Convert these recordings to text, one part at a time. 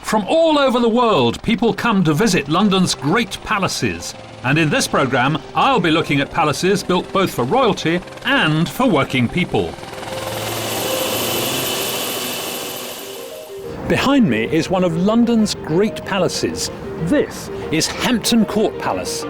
From all over the world, people come to visit London's great palaces. And in this programme, I'll be looking at palaces built both for royalty and for working people. Behind me is one of London's great palaces. This is Hampton Court Palace.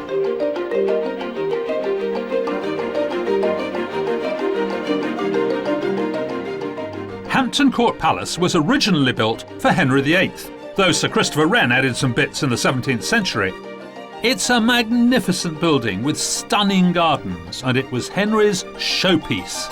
Hampton Court Palace was originally built for Henry VIII, though Sir Christopher Wren added some bits in the 17th century. It's a magnificent building with stunning gardens, and it was Henry's showpiece.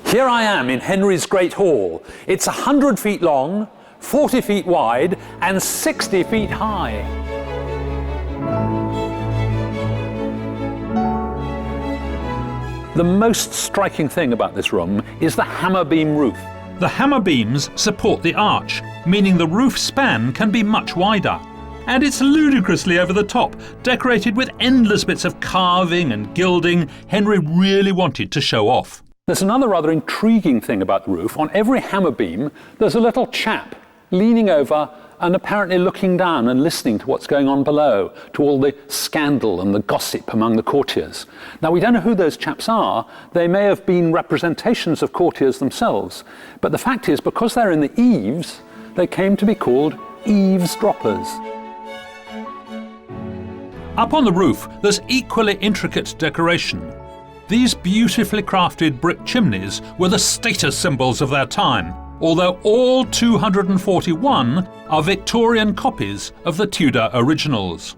Here I am in Henry's Great Hall. It's 100 feet long, 40 feet wide, and 60 feet high. The most striking thing about this room is the hammer beam roof. The hammer beams support the arch, meaning the roof span can be much wider. And it's ludicrously over the top, decorated with endless bits of carving and gilding Henry really wanted to show off. There's another rather intriguing thing about the roof. On every hammer beam, there's a little chap leaning over and apparently looking down and listening to what's going on below, to all the scandal and the gossip among the courtiers. Now, we don't know who those chaps are. They may have been representations of courtiers themselves. But the fact is, because they're in the eaves, they came to be called eavesdroppers. Up on the roof, there's equally intricate decoration. These beautifully crafted brick chimneys were the status symbols of their time, although all 241 are Victorian copies of the Tudor originals.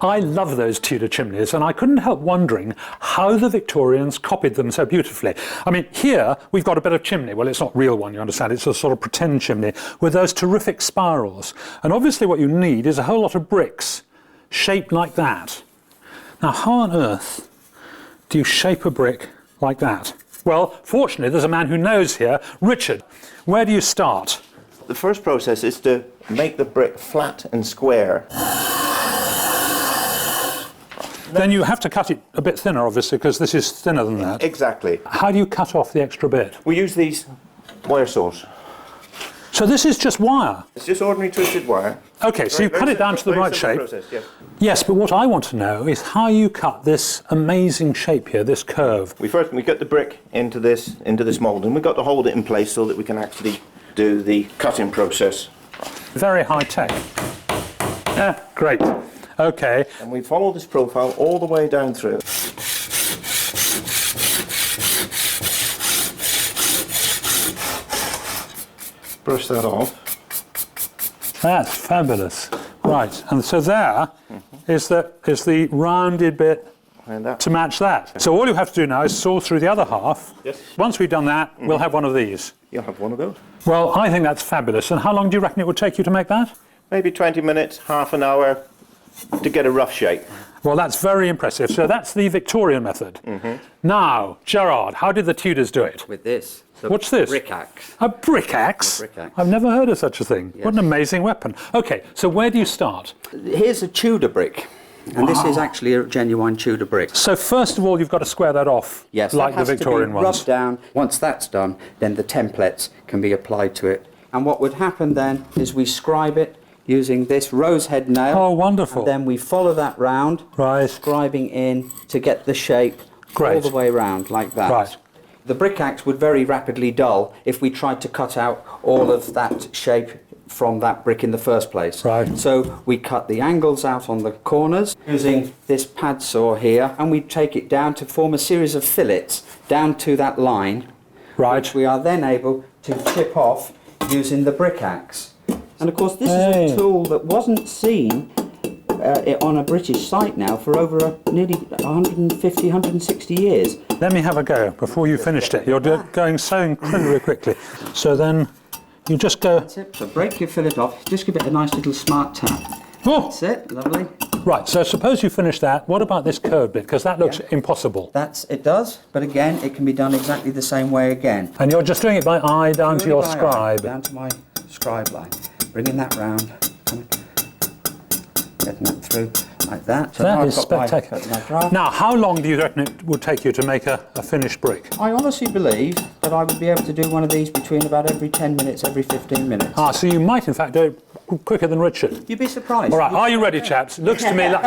I love those Tudor chimneys, and I couldn't help wondering how the Victorians copied them so beautifully. I mean, here we've got a bit of chimney. Well, it's not real one, you understand. It's a sort of pretend chimney with those terrific spirals. And obviously what you need is a whole lot of bricks shaped like that. Now, how on earth do you shape a brick like that? Well, fortunately, there's a man who knows here. Richard, where do you start? The first process is to make the brick flat and square. Then you have to cut it a bit thinner, obviously, because this is thinner than that. Exactly. How do you cut off the extra bit? We use these wire saws. So this is just wire? It's just ordinary twisted wire. OK, so you cut it down to the right shape. Process, yes. Yes, but what I want to know is how you cut this amazing shape here, this curve. We cut the brick into this mould, and we've got to hold it in place so that we can actually do the cutting process. Very high tech. Yeah, great. OK. And we follow this profile all the way down through. Brush that off. That's fabulous. Right, and so there is the rounded bit to match that. So all you have to do now is saw through the other half. Yes. Once we've done that, we'll have one of these. You'll have one of those. Well, I think that's fabulous. And how long do you reckon it would take you to make that? Maybe 20 minutes, half an hour to get a rough shape. Well, that's very impressive. So that's the Victorian method. Now, Gerard, how did the Tudors do it? With this. What's this? Brick axe. A brick axe? A brick axe. I've never heard of such a thing. Yes. What an amazing weapon. OK, so where do you start? Here's a Tudor brick. And this is actually a genuine Tudor brick. So first of all, you've got to square that off, yes, like that has the Victorian to be ones. rubbed down. Once that's done, then the templates can be applied to it. And what would happen then is we scribe it using this rose head nail. Oh, wonderful. And then we follow that round, right, scribing in to get the shape all the way round, like that. Right. The brick axe would very rapidly dull if we tried to cut out all of that shape from that brick in the first place. Right. So we cut the angles out on the corners using this pad saw here, and we take it down to form a series of fillets down to that line, which we are then able to chip off using the brick axe. And of course this is a tool that wasn't seen on a British site now for over nearly 150, 160 years. Let me have a go before you finished it. You're going so incredibly quickly. So then you just go... That's it. So break your fillet off, just give it a nice little smart tap. Oh. That's it, lovely. Right, so suppose you finish that. What about this curved bit? Because that looks impossible. It does, but again, it can be done exactly the same way again. And you're just doing it by eye down to your scribe. Down to my scribe line. Bringing that round. Getting that through. like that. So That now is I've got spectacular. my draft. Now, how long do you reckon it would take you to make a finished brick? I honestly believe that I would be able to do one of these between about every 10 minutes, every 15 minutes. Ah, so you might in fact do it quicker than Richard. You'd be surprised. All right, are you ready, chaps? Looks to me like...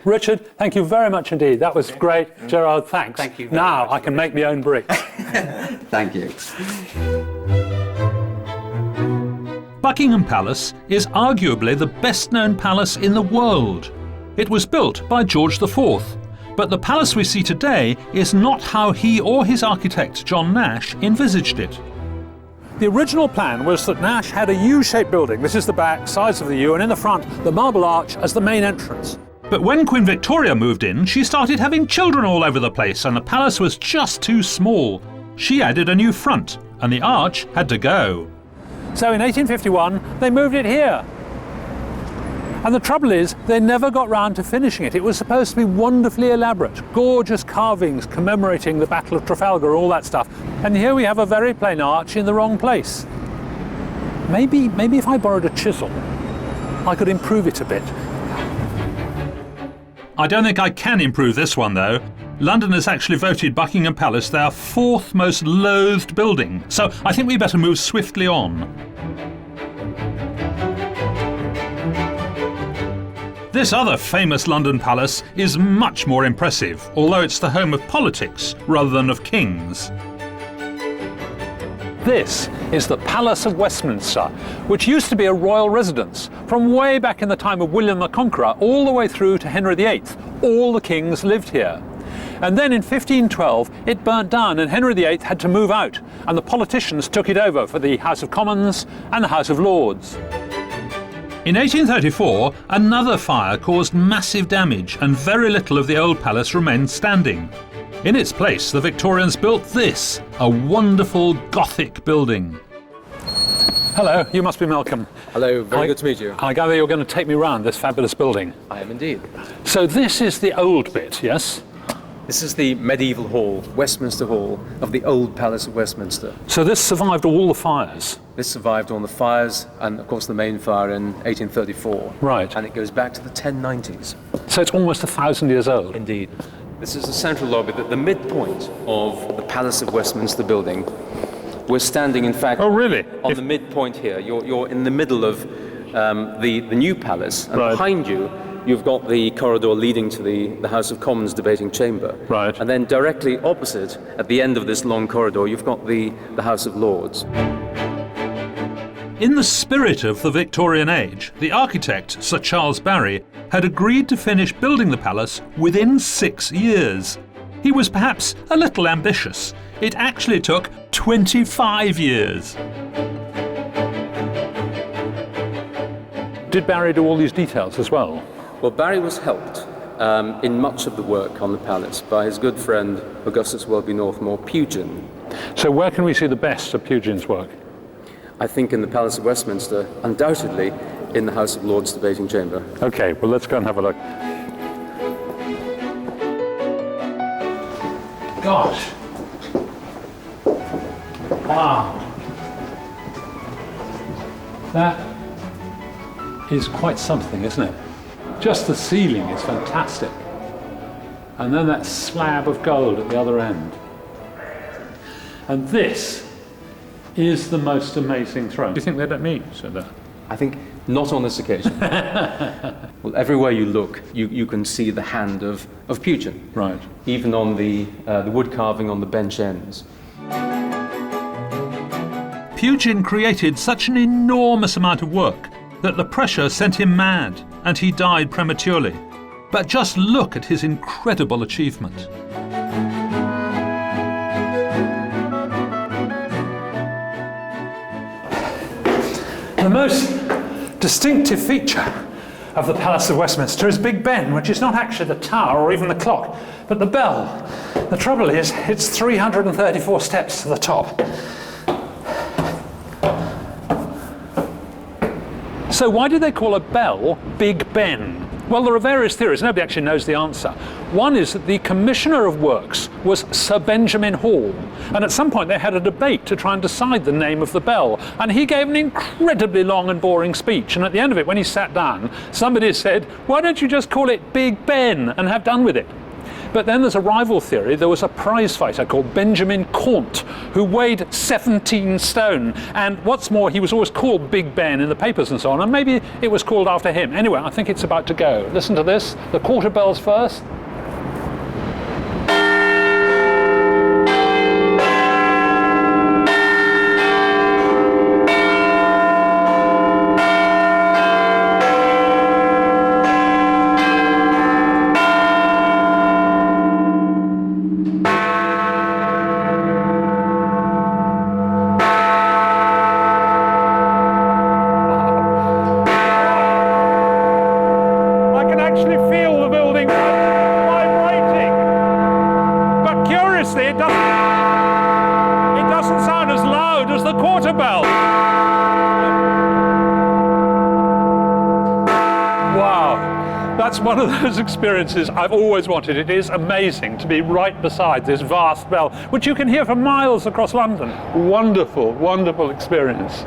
Richard, thank you very much indeed. That was great. Gerard, thanks. Thank you very now much. I can make my own bricks. Thank you. Buckingham Palace is arguably the best-known palace in the world. It was built by George IV, but the palace we see today is not how he or his architect John Nash envisaged it. The original plan was that Nash had a U-shaped building. This is the back, sides of the U, and in the front, the Marble Arch as the main entrance. But when Queen Victoria moved in, she started having children all over the place, and the palace was just too small. She added a new front, and the arch had to go. So in 1851, they moved it here. And the trouble is, they never got round to finishing it. It was supposed to be wonderfully elaborate, gorgeous carvings commemorating the Battle of Trafalgar, all that stuff. And here we have a very plain arch in the wrong place. Maybe if I borrowed a chisel, I could improve it a bit. I don't think I can improve this one, though. London has actually voted Buckingham Palace their fourth most loathed building, so I think we better move swiftly on. This other famous London palace is much more impressive, although it's the home of politics rather than of kings. This is the Palace of Westminster, which used to be a royal residence. From way back in the time of William the Conqueror all the way through to Henry VIII, all the kings lived here. And then in 1512 it burnt down and Henry VIII had to move out, and the politicians took it over for the House of Commons and the House of Lords. In 1834, another fire caused massive damage and very little of the old palace remained standing. In its place, the Victorians built this, a wonderful Gothic building. Hello, you must be Malcolm. Hello, very good to meet you. I gather you're going to take me round this fabulous building. I am indeed. So this is the old bit, yes? This is the medieval hall, Westminster Hall, of the old Palace of Westminster. So this survived all the fires? This survived all the fires and, of course, the main fire in 1834. Right. And it goes back to the 1090s. So it's almost 1,000 years old? Indeed. This is the central lobby, the midpoint of the Palace of Westminster building. We're standing, in fact, Oh, really? on the midpoint here. You're in the middle of the new palace, and Right. behind you, you've got the corridor leading to the House of Commons debating chamber. Right. And then directly opposite, at the end of this long corridor, you've got the House of Lords. In the spirit of the Victorian age, the architect, Sir Charles Barry, had agreed to finish building the palace within 6 years. He was perhaps a little ambitious. It actually took 25 years. Did Barry do all these details as well? Well, Barry was helped in much of the work on the palace by his good friend Augustus Welby Northmore Pugin. So where can we see the best of Pugin's work? I think in the Palace of Westminster, undoubtedly in the House of Lords debating chamber. Okay, well let's go and have a look. Gosh. Wow. That is quite something, isn't it? Just the ceiling is fantastic. And then that slab of gold at the other end. And this is the most amazing throne. Do you think they'd let me say that? I think not on this occasion. Well, everywhere you look, you can see the hand of Pugin. Right. Even on the wood carving on the bench ends. Pugin created such an enormous amount of work that the pressure sent him mad and he died prematurely. But just look at his incredible achievement. The most distinctive feature of the Palace of Westminster is Big Ben, which is not actually the tower or even the clock, but the bell. The trouble is, it's 334 steps to the top. So why did they call a bell Big Ben? Well, there are various theories. Nobody actually knows the answer. One is that the Commissioner of Works was Sir Benjamin Hall, and at some point they had a debate to try and decide the name of the bell, and he gave an incredibly long and boring speech, and at the end of it, when he sat down, somebody said, "Why don't you just call it Big Ben and have done with it?" But then there's a rival theory. There was a prize fighter called Benjamin Caunt who weighed 17 stone, and what's more, he was always called Big Ben in the papers and so on, and maybe it was called after him. Anyway, I think it's about to go. Listen to this, the quarter bells first. That's one of those experiences I've always wanted. It is amazing to be right beside this vast bell, which you can hear for miles across London. Wonderful, wonderful experience.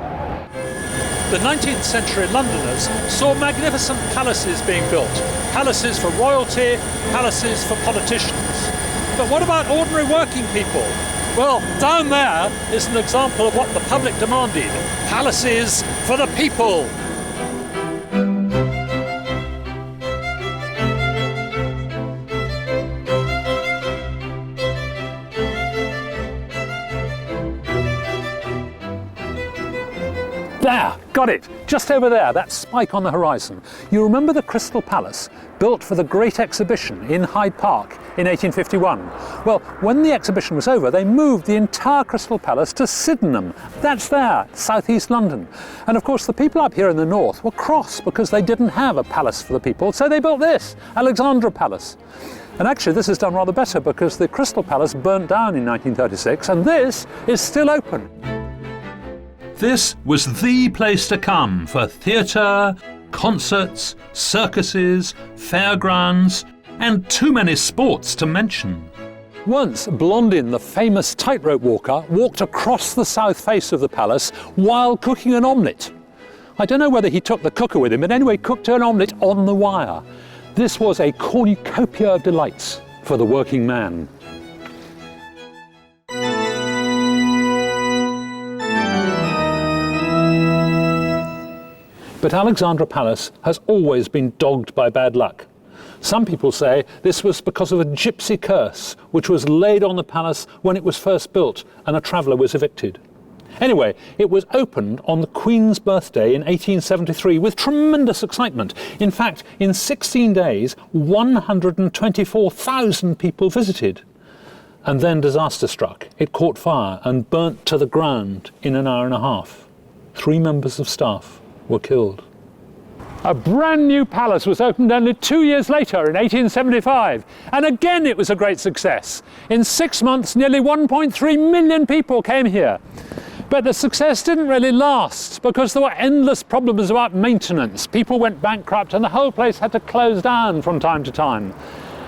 The 19th century Londoners saw magnificent palaces being built. Palaces for royalty, palaces for politicians. But what about ordinary working people? Well, down there is an example of what the public demanded. Palaces for the people. There, got it, just over there, that spike on the horizon. You remember the Crystal Palace, built for the Great Exhibition in Hyde Park in 1851? Well, when the exhibition was over, they moved the entire Crystal Palace to Sydenham. That's there, southeast London. And of course, the people up here in the north were cross because they didn't have a palace for the people, so they built this, Alexandra Palace. And actually, this is done rather better because the Crystal Palace burnt down in 1936, and this is still open. This was the place to come for theatre, concerts, circuses, fairgrounds, and too many sports to mention. Once, Blondin, the famous tightrope walker, walked across the south face of the palace while cooking an omelette. I don't know whether he took the cooker with him, but anyway, cooked an omelette on the wire. This was a cornucopia of delights for the working man. But Alexandra Palace has always been dogged by bad luck. Some people say this was because of a gypsy curse which was laid on the palace when it was first built and a traveller was evicted. Anyway, it was opened on the Queen's birthday in 1873 with tremendous excitement. In fact, in 16 days, 124,000 people visited. And then disaster struck. It caught fire and burnt to the ground in an hour and a half. 3 members of staff were killed. A brand new palace was opened only 2 years later in 1875, and again it was a great success. In 6 months, nearly 1.3 million people came here. But the success didn't really last because there were endless problems about maintenance. People went bankrupt and the whole place had to close down from time to time.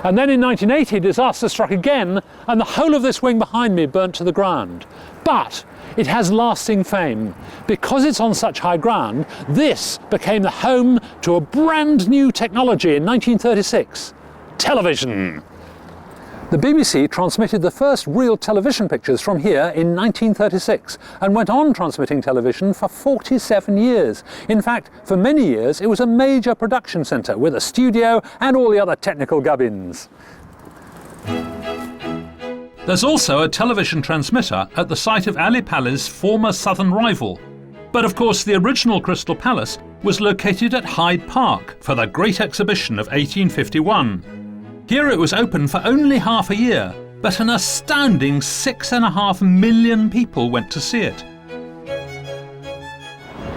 And then in 1980, disaster struck again, and the whole of this wing behind me burnt to the ground. But it has lasting fame. Because it's on such high ground, this became the home to a brand new technology in 1936, television. The BBC transmitted the first real television pictures from here in 1936 and went on transmitting television for 47 years. In fact, for many years it was a major production centre with a studio and all the other technical gubbins. There's also a television transmitter at the site of Ali Pali's former southern rival. But of course the original Crystal Palace was located at Hyde Park for the Great Exhibition of 1851. Here it was open for only half a year, but an astounding 6.5 million people went to see it.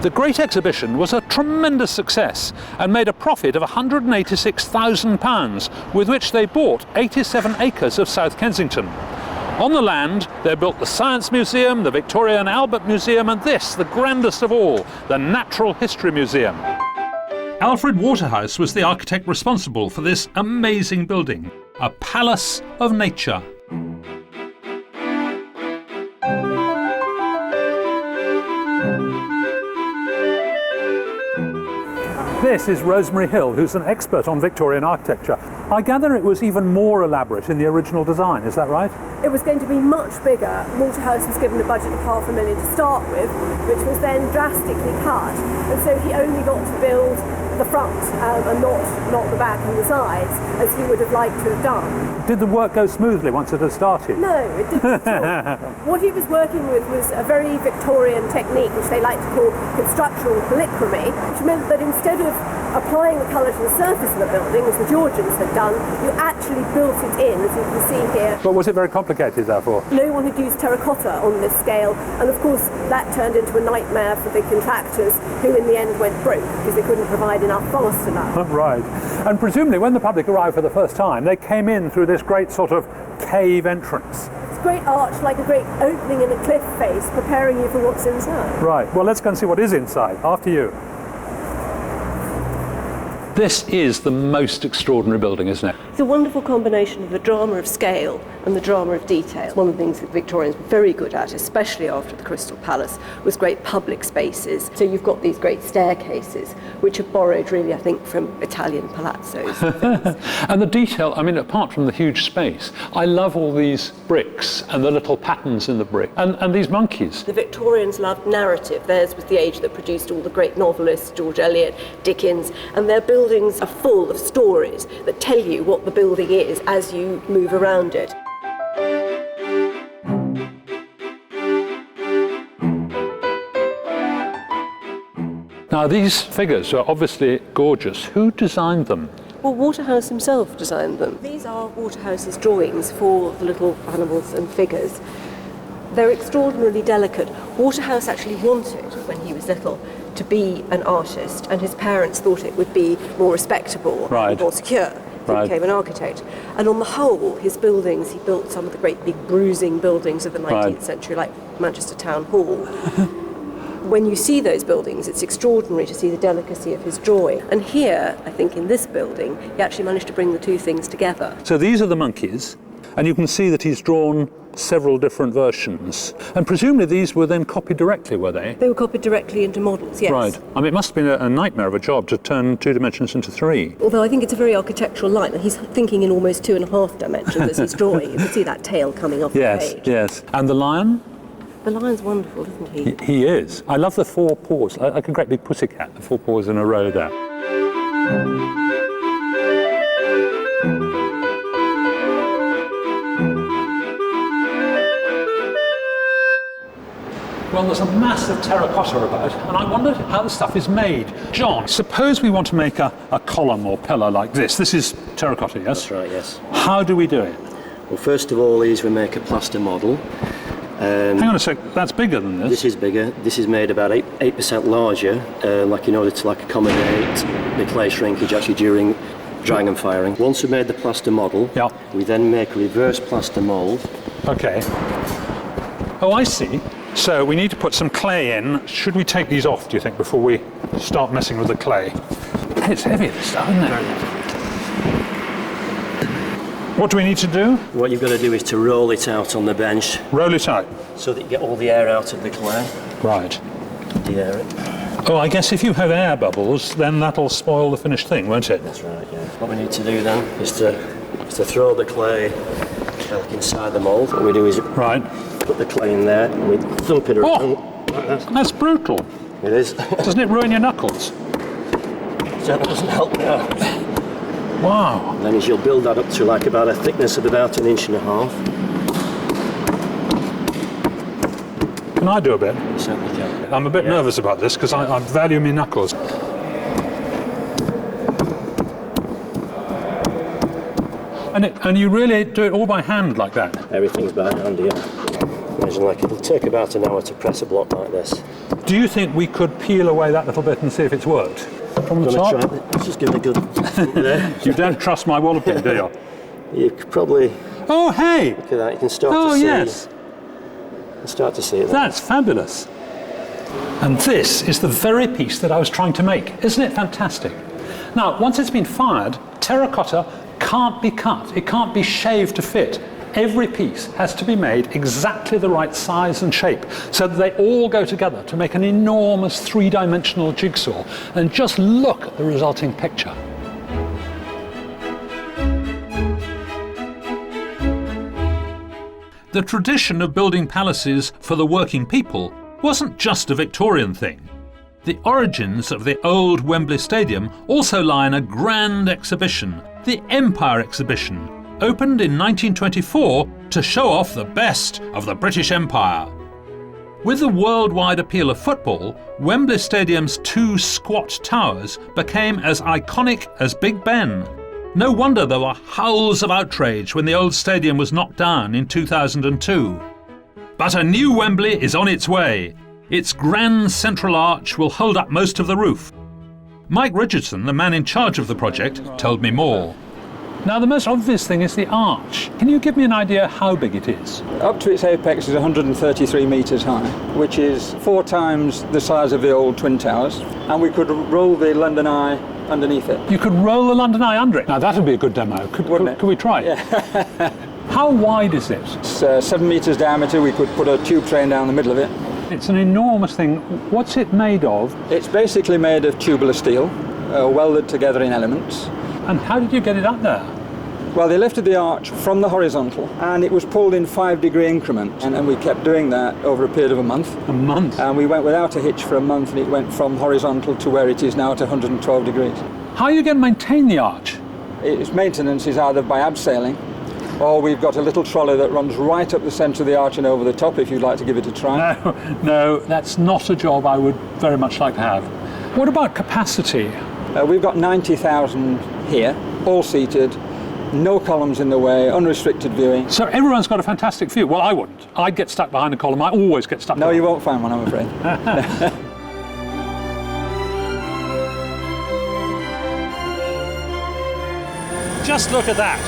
The Great Exhibition was a tremendous success and made a profit of £186,000, with which they bought 87 acres of South Kensington. On the land, they built the Science Museum, the Victoria and Albert Museum, and this, the grandest of all, the Natural History Museum. Alfred Waterhouse was the architect responsible for this amazing building, a palace of nature. This is Rosemary Hill, who's an expert on Victorian architecture. I gather it was even more elaborate in the original design, is that right? It was going to be much bigger. Waterhouse was given a budget of £500,000 to start with, which was then drastically cut, and so he only got to build the front and not the back and the sides, as he would have liked to have done. Did the work go smoothly once it had started? No, it didn't at all. What he was working with was a very Victorian technique, which they like to call constructional polychromy, which meant that instead of applying the colour to the surface of the building, as the Georgians had done, you actually built it in, as you can see here. But was it very complicated, therefore? No one had used terracotta on this scale, and of course that turned into a nightmare for the contractors, who in the end went broke because they couldn't provide enough fast enough. Right. And presumably when the public arrived for the first time, they came in through this great sort of cave entrance. It's a great arch, like a great opening in a cliff face, preparing you for what's inside. Right. Well, let's go and see what is inside. After you. This is the most extraordinary building, isn't it? It's a wonderful combination of the drama of scale and the drama of detail. One of the things that Victorians were very good at, especially after the Crystal Palace, was great public spaces. So you've got these great staircases, which are borrowed really, I think, from Italian palazzos. And the detail, I mean, apart from the huge space, I love all these bricks and the little patterns in the brick, and these monkeys. The Victorians loved narrative. Theirs was the age that produced all the great novelists, George Eliot, Dickens, and their buildings are full of stories that tell you what the building is as you move around it. Now, these figures are obviously gorgeous. Who designed them? Well, Waterhouse himself designed them. These are Waterhouse's drawings for the little animals and figures. They're extraordinarily delicate. Waterhouse actually wanted, when he was little, to be an artist, and his parents thought it would be more respectable, Right. more secure. He Right. became an architect. And on the whole, his buildings, he built some of the great big bruising buildings of the 19th century, like Manchester Town Hall. When you see those buildings, it's extraordinary to see the delicacy of his drawing. And here, I think in this building, he actually managed to bring the two things together. So these are the monkeys, and you can see that he's drawn several different versions. And presumably these were then copied directly, were they? They were copied directly into models, yes. Right. I mean, it must have been a nightmare of a job to turn 2 dimensions into 3. Although I think it's a very architectural line, and he's thinking in almost 2.5 dimensions as he's drawing. You can see that tail coming off the page. Yes. And the lion? The lion's wonderful, isn't he? He is. I love the 4 paws, like a great big pussycat, the 4 paws in a row there. Well, there's a massive terracotta about, and I wondered how the stuff is made. John, suppose we want to make a column or pillar like this. This is terracotta, yes? That's right, yes. How do we do it? Well, first of all, we make a plaster model. Hang on a sec, that's bigger than this. This is bigger. This is made about 8% larger, like in order to accommodate the clay shrinkage actually during drying and firing. Once we made the plaster model, Yeah. we then make a reverse plaster mould. Okay. Oh, I see. So we need to put some clay in. Should we take these off, do you think, before we start messing with the clay? It's heavy, this stuff, isn't it? What do we need to do? What you've got to do is to roll it out on the bench Roll it out. so that you get all the air out of the clay. Right. De-air it. Oh, I guess if you have air bubbles, then that'll spoil the finished thing, won't it? That's right, yeah. What we need to do then is to throw the clay inside the mould. What we do is Right. put the clay in there and we thump it around. Oh, that's brutal. It is. Doesn't it ruin your knuckles? That doesn't help now. Wow. And then as you'll build that up to about a thickness of about 1.5 inches. Can I do a bit? You certainly can. I'm a bit nervous about this because I value my knuckles. And you really do it all by hand like that? Everything's by hand, yeah. Imagine it'll take about an hour to press a block like this. Do you think we could peel away that little bit and see if it's worked? From the top? Let's just give it a good thump there. You don't trust my walloping, do you? You could probably Oh, hey! look at that. You can start Oh, to see. yes. You can start to see it. That's fabulous. And this is the very piece that I was trying to make. Isn't it fantastic? Now, once it's been fired, terracotta can't be cut. It can't be shaved to fit. Every piece has to be made exactly the right size and shape so that they all go together to make an enormous three-dimensional jigsaw. And just look at the resulting picture. The tradition of building palaces for the working people wasn't just a Victorian thing. The origins of the old Wembley Stadium also lie in a grand exhibition, the Empire Exhibition, opened in 1924 to show off the best of the British Empire. With the worldwide appeal of football, Wembley Stadium's 2 squat towers became as iconic as Big Ben. No wonder there were howls of outrage when the old stadium was knocked down in 2002. But a new Wembley is on its way. Its grand central arch will hold up most of the roof. Mike Richardson, the man in charge of the project, told me more. Now, the most obvious thing is the arch. Can you give me an idea how big it is? Up to its apex is 133 metres high, which is 4 times the size of the old Twin Towers, and we could roll the London Eye underneath it. You could roll the London Eye under it? Now, that would be a good demo. Could we try it? Yeah. How wide is it? It's 7 metres diameter. We could put a tube train down the middle of it. It's an enormous thing. What's it made of? It's basically made of tubular steel, welded together in elements. And how did you get it up there? Well, they lifted the arch from the horizontal, and it was pulled in 5-degree increments, and we kept doing that over a period of a month. A month? And we went without a hitch for a month, and it went from horizontal to where it is now at 112 degrees. How are you going to maintain the arch? Its maintenance is either by abseiling, or we've got a little trolley that runs right up the centre of the arch and over the top, if you'd like to give it a try. No, that's not a job I would very much like to have. What about capacity? We've got 90,000 here, all seated, no columns in the way, unrestricted viewing. So everyone's got a fantastic view. Well, I wouldn't. I'd get stuck behind a column. I always get stuck. No, you won't find one, I'm afraid. Just look at that.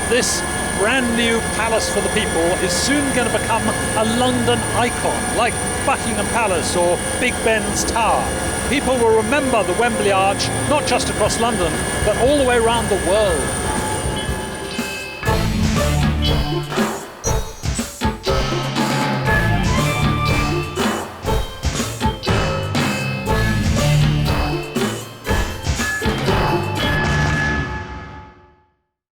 This brand new palace for the people is soon going to become a London icon, like Buckingham Palace or Big Ben's Tower. People will remember the Wembley Arch, not just across London, but all the way around the world.